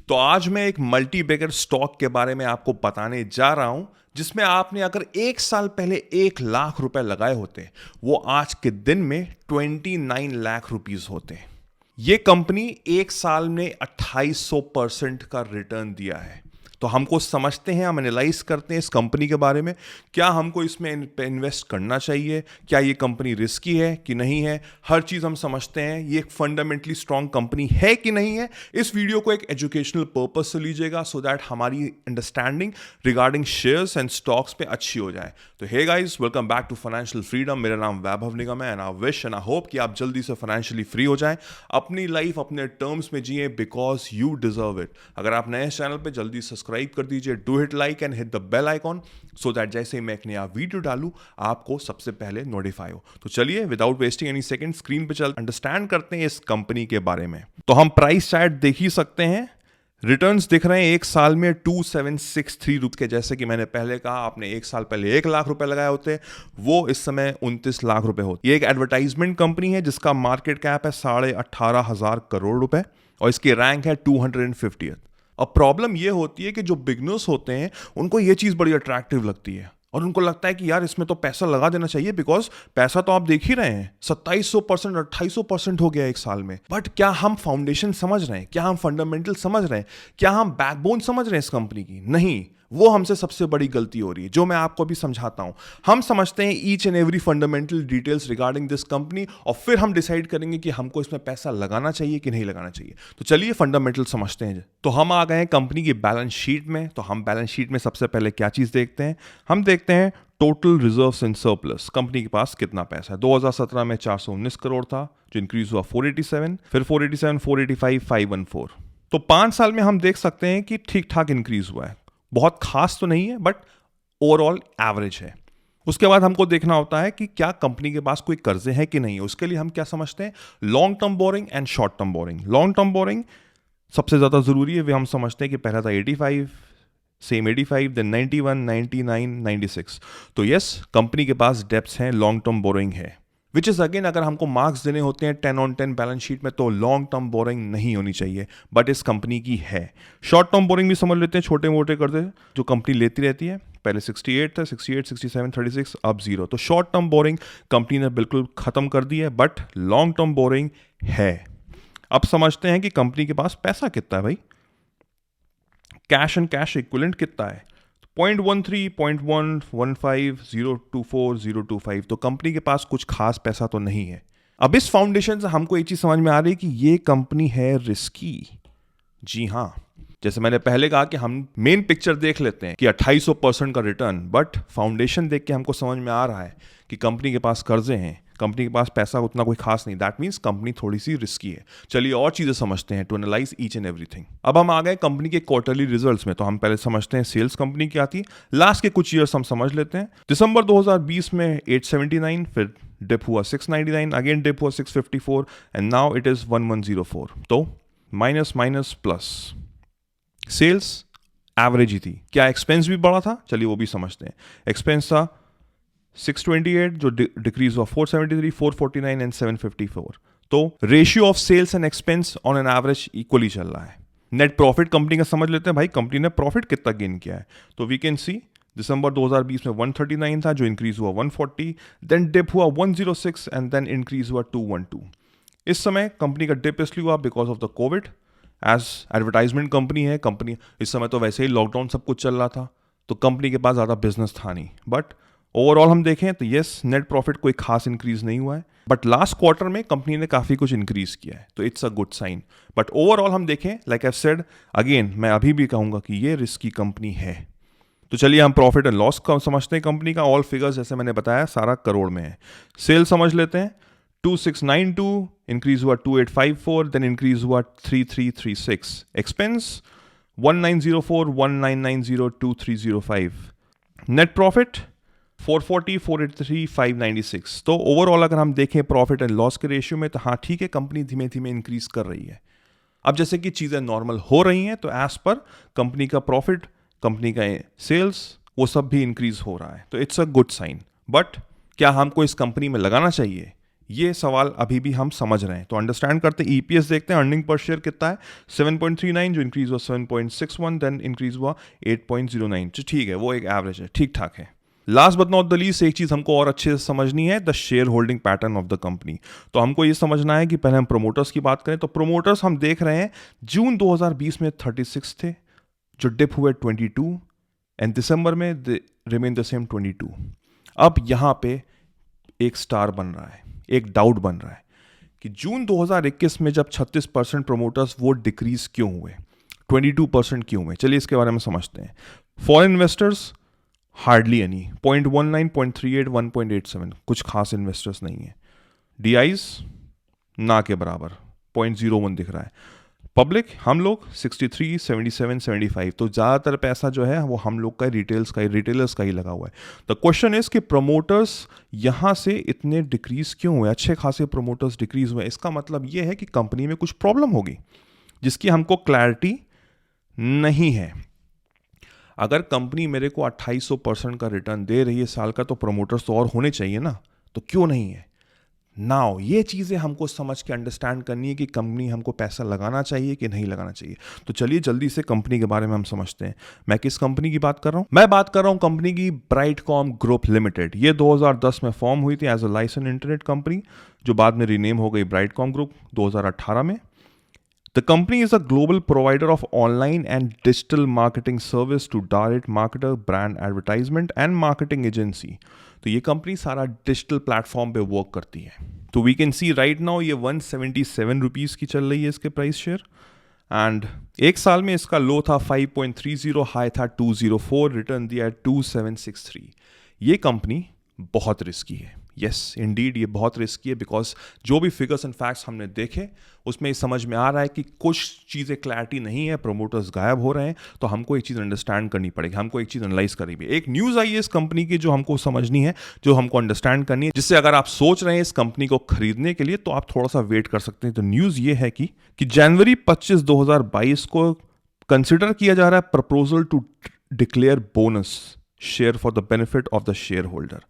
तो आज मैं एक मल्टी बैगर स्टॉक के बारे में आपको बताने जा रहा हूं, जिसमें आपने अगर 1 साल पहले 1 लाख रुपए लगाए होते, वो आज के दिन में 29 लाख रुपीस होते। ये कंपनी 1 साल में 2800% का रिटर्न दिया है। तो हमको समझते हैं, हम एनालाइज करते हैं इस कंपनी के बारे में, क्या हमको इसमें इन्वेस्ट करना चाहिए, क्या ये कंपनी रिस्की है कि नहीं है, हर चीज़ हम समझते हैं। ये एक फंडामेंटली स्ट्रांग कंपनी है कि नहीं है। इस वीडियो को एक एजुकेशनल पर्पज से लीजिएगा, सो दैट हमारी understanding regarding shares and stocks पे अच्छी हो जाए। तो hey guys, welcome back to financial freedom. मेरा नाम वैभव निगम है and I wish and I hope कि आप जल्दी से फाइनेंशियली फ्री हो जाएं, अपनी लाइफ अपने टर्म्स में जिए, बिकॉज यू डिजर्व इट। अगर आप नए चैनल पे जल्दी सब्सक्राइब कर दीजिए, do hit like and hit the bell icon, so that जैसे ही मैं एक नया वीडियो डालूं आपको सबसे पहले नोटिफाई हो। तो चलिए without wasting any second screen पे चल अंडरस्टैंड करते हैं इस कंपनी के बारे में। तो हम प्राइस चार्ट देख ही सकते हैं, रिटर्न्स दिख रहे हैं 1 साल में 2763 रुपए के। जैसे कि मैंने पहले कहा, आपने 1 साल पहले 1 लाख रुपए लगाए होते, वो इस समय 29 लाख रुपए होते। ये एक एडवर्टाइजमेंट कंपनी है जिसका मार्केट कैप है 18,500 करोड़ रुपए और इसकी रैंक है 250th। अब प्रॉब्लम ये होती है कि जो बिगनर्स होते हैं उनको ये चीज़ बड़ी अट्रैक्टिव लगती है और उनको लगता है कि यार इसमें तो पैसा लगा देना चाहिए, बिकॉज पैसा तो आप देख ही रहे हैं 2700% 2800% हो गया 1 साल में। बट क्या हम फाउंडेशन समझ रहे हैं, क्या हम फंडामेंटल समझ रहे हैं, क्या हम बैकबोन समझ रहे हैं इस कंपनी की? नहीं, वो हमसे सबसे बड़ी गलती हो रही है, जो मैं आपको अभी समझाता हूं। हम समझते हैं each and every fundamental details regarding this company और फिर हम डिसाइड करेंगे कि हमको इसमें पैसा लगाना चाहिए कि नहीं लगाना चाहिए। तो चलिए फंडामेंटल समझते हैं। तो हम आ गए हैं कंपनी की बैलेंस शीट में। तो हम बैलेंस शीट में सबसे पहले क्या चीज देखते हैं? हम देखते हैं total reserves and surplus. Company के पास कितना पैसा है? 2017 में 419 करोड़ था, जो इंक्रीज हुआ 487, फिर 487, 485, 514। तो 5 साल में हम देख सकते हैं कि ठीक ठाक इंक्रीज हुआ है, बहुत खास तो नहीं है बट ओवरऑल एवरेज है। उसके बाद हमको देखना होता है कि क्या कंपनी के पास कोई कर्जे हैं कि नहीं। उसके लिए हम क्या समझते हैं? Long term borrowing and short term borrowing. Long term borrowing सबसे ज्यादा जरूरी है। वे हम समझते हैं कि पहला था 85, सेम 85, देन 91, 99, 96। तो यस, कंपनी के पास डेब्ट्स हैं, लॉन्ग टर्म बोरिंग है। विच इज अगेन, अगर हमको मार्क्स देने होते हैं 10 on 10 बैलेंस शीट में, तो लॉन्ग टर्म बोरिंग नहीं होनी चाहिए, बट इस कंपनी की है। शॉर्ट टर्म बोरिंग भी समझ लेते हैं, छोटे मोटे कर्जे जो कंपनी लेती रहती है। पहले 68 था, 68, 67, 36, अब 0। तो शॉर्ट टर्म बोरिंग कंपनी ने बिल्कुल खत्म कर दी है, बट लॉन्ग टर्म बोरिंग है। अब समझते हैं कि कंपनी के पास पैसा कितना है भाई। कैश एंड कैश इक्विवेलेंट कितना है? 0.13, 0.115, 024, 025। तो कंपनी के पास कुछ खास पैसा तो नहीं है। अब इस फाउंडेशन से हमको एक चीज समझ में आ रही है कि ये कंपनी है रिस्की। जी हाँ, जैसे मैंने पहले कहा कि हम मेन पिक्चर देख लेते हैं कि 2800% का रिटर्न, बट फाउंडेशन देख के हमको समझ में आ रहा है कि कंपनी के पास कर्जे हैं, कंपनी के पास पैसा उतना कोई खास नहीं। दैट मीन्स कंपनी थोड़ी सी रिस्की है। चलिए और चीजें समझते हैं to analyse each and everything. अब हम आ गए कंपनी के क्वार्टरली रिजल्ट्स में। तो हम पहले समझते हैं सेल्स कंपनी की आती है, लास्ट के कुछ ईयर्स हम समझ लेते हैं। दिसंबर 2020 में 879, फिर डिप हुआ 699, अगेन डिप हुआ 654 एंड नाउ इट इज 1104। तो minus minus plus. Sales average ही थी। क्या एक्सपेंस भी बढ़ा था? चलिए वो भी समझते हैं। एक्सपेंस था 628, जो डिक्रीज हुआ 473, 449 एंड 754। तो ratio of sales and expense on an average equally चल रहा है। नेट प्रॉफिट कंपनी का समझ लेते हैं भाई, कंपनी ने प्रॉफिट कितना गेन किया है। तो वी कैन सी दिसंबर 2020 में 139 था, जो इंक्रीज हुआ 140, देन डिप हुआ 106 एंड देन इंक्रीज हुआ 212। इस समय कंपनी का डिप इसलिए हुआ because of the COVID. As advertisement company है, कंपनी इस समय तो वैसे ही लॉकडाउन सब कुछ चल रहा था, तो कंपनी के पास ज़्यादा बिजनेस था नहीं। बट ओवरऑल हम देखें तो यस, नेट प्रॉफिट कोई खास इंक्रीज नहीं हुआ है, बट लास्ट क्वार्टर में कंपनी ने काफ़ी कुछ इंक्रीज किया है, तो it's a good sign. But overall हम देखें, लाइक आई सेड अगेन, मैं अभी भी कहूँगा कि ये रिस्की कंपनी है। तो चलिए हम प्रॉफिट एंड लॉस का समझते हैं। कंपनी का ऑल फिगर्स जैसे मैंने बताया सारा करोड़ में है। सेल समझ लेते हैं, 2692 इंक्रीज हुआ 2854, देन इंक्रीज हुआ 3336। एक्सपेंस 1904, 1990, 2305। Net profit 440, 483, 596। तो ओवरऑल अगर हम देखें प्रॉफिट एंड लॉस के रेशियो में, तो हाँ ठीक है, कंपनी धीमे धीमे इंक्रीज कर रही है। अब जैसे कि चीज़ें नॉर्मल हो रही हैं, तो एज पर कंपनी का प्रॉफिट, कंपनी का सेल्स, वो सब भी इंक्रीज हो रहा है, तो it's a good sign. But क्या हमको इस कंपनी में लगाना चाहिए? ये सवाल अभी भी हम समझ रहे हैं। तो अंडरस्टैंड करते हैं, ईपीएस देखते हैं, अर्निंग पर शेयर कितना है 7.39, जो इंक्रीज हुआ 7.61, देन इंक्रीज हुआ 8.09। तो ठीक है, वो एक एवरेज है, ठीक ठाक है। Last but not the least एक चीज हमको और अच्छे से समझनी है, the share holding pattern of the company. तो हमको ये समझना है कि पहले हम प्रोमोटर्स की बात करें, तो प्रोमोटर्स हम देख रहे हैं जून 2020 में 36 थे, जो डिप हुए 22, एंड दिसंबर में रिमेन द सेम 22। अब यहां पे एक स्टार बन रहा है, एक डाउट बन रहा है कि जून 2021 में जब 36% प्रोमोटर्स वो डिक्रीज क्यों हुए, 22% क्यों हुए। चलिए इसके बारे में समझते हैं। फॉरेन इन्वेस्टर्स हार्डली एनी, 0.19, 0.38, 1.87, कुछ खास इन्वेस्टर्स नहीं है। डीआईज ना के बराबर 0.01 दिख रहा है। पब्लिक हम लोग 63, 77, 75, तो ज़्यादातर पैसा जो है वो हम लोग का रिटेलर्स का ही लगा हुआ है। द क्वेश्चन इज कि प्रोमोटर्स यहाँ से इतने डिक्रीज क्यों हुए, अच्छे खासे प्रोमोटर्स डिक्रीज हुए। इसका मतलब ये है कि कंपनी में कुछ प्रॉब्लम होगी जिसकी हमको क्लैरिटी नहीं है। अगर कंपनी मेरे को 2800% का रिटर्न दे रही है साल का, तो प्रोमोटर्स तो और होने चाहिए ना, तो क्यों नहीं है। नाउ ये चीज़ें हमको समझ के अंडरस्टैंड करनी है कि कंपनी हमको पैसा लगाना चाहिए कि नहीं लगाना चाहिए। तो चलिए जल्दी से कंपनी के बारे में हम समझते हैं। मैं किस कंपनी की बात कर रहा हूं? मैं बात कर रहा हूं कंपनी की ब्राइटकॉम ग्रुप लिमिटेड। ये 2010 में फॉर्म हुई थी as a licence internet company, जो बाद में रीनेम हो गई ब्राइटकॉम ग्रुप 2018 में। The company is a global provider of online and digital marketing service to direct marketer, brand advertisement and marketing agency. तो ये कंपनी सारा डिजिटल प्लेटफॉर्म पे वर्क करती है। तो we can see right now ये 177 rupees की चल रही है इसके प्राइस शेयर, एंड एक साल में इसका लो था 5.30, हाई था 204, रिटर्न दिया 2763। ये कंपनी बहुत रिस्की है। यस इंडीड ये बहुत रिस्की है, बिकॉज जो भी फिगर्स एंड फैक्ट्स हमने देखे उसमें समझ में आ रहा है कि कुछ चीज़ें क्लैरिटी नहीं है, प्रोमोटर्स गायब हो रहे हैं। तो हमको एक चीज़ अंडरस्टैंड करनी पड़ेगी, हमको एक चीज़ एनालाइज करनी भी। एक न्यूज़ आई है इस कंपनी की जो हमको समझनी है, जो हमको अंडरस्टैंड करनी है, जिससे अगर आप सोच रहे हैं इस कंपनी को खरीदने के लिए तो आप थोड़ा सा वेट कर सकते हैं। तो न्यूज़ ये है कि जनवरी 25, 2022 को कंसिडर किया जा रहा है proposal to declare bonus share for the benefit of the shareholder.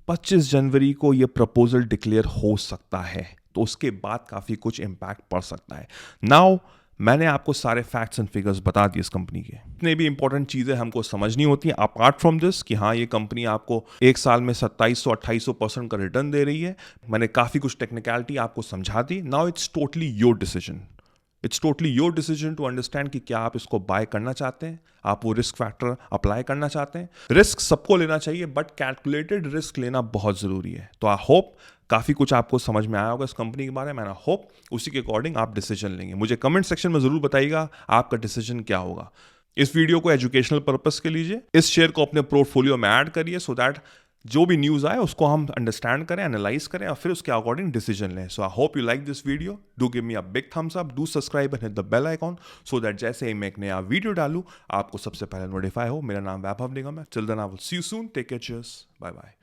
25 जनवरी को यह प्रपोजल डिक्लेयर हो सकता है, तो उसके बाद काफ़ी कुछ इम्पैक्ट पड़ सकता है। नाउ मैंने आपको सारे फैक्ट्स एंड फिगर्स बता दिए इस कंपनी के। इतने भी इंपॉर्टेंट चीज़ें हमको समझनी होती हैं अपार्ट फ्रॉम दिस कि हाँ ये कंपनी आपको एक साल में 2700-2800% का रिटर्न दे रही है। मैंने काफ़ी कुछ टेक्निकलिटी आपको समझा दी। Now it's totally your decision, it's totally your decision to understand कि क्या आप इसको बाय करना चाहते हैं, आप वो रिस्क फैक्टर अप्लाई करना चाहते हैं। रिस्क सबको लेना चाहिए, बट कैलकुलेटेड रिस्क लेना बहुत ज़रूरी है। तो आई होप काफ़ी कुछ आपको समझ में आया होगा इस कंपनी के बारे में। आई होप उसी के अकॉर्डिंग आप डिसीजन लेंगे। मुझे कमेंट सेक्शन में ज़रूर बताइएगा आपका डिसीजन क्या होगा। इस वीडियो को एजुकेशनल पर्पस के लीजिए, इस शेयर को अपने पोर्टफोलियो में ऐड करिए, सो दैट जो भी न्यूज़ आए उसको हम अंडरस्टैंड करें, एनालाइज करें और फिर उसके अकॉर्डिंग डिसीजन लें। So I hope you like this video, do give me a big thumbs up, do subscribe and hit the bell icon, so that जैसे ही मैं एक नया वीडियो डालूं आपको सबसे पहले नोटिफाई हो। मेरा नाम वैभव निगम है। Till then I will see you soon, take care, cheers, bye bye.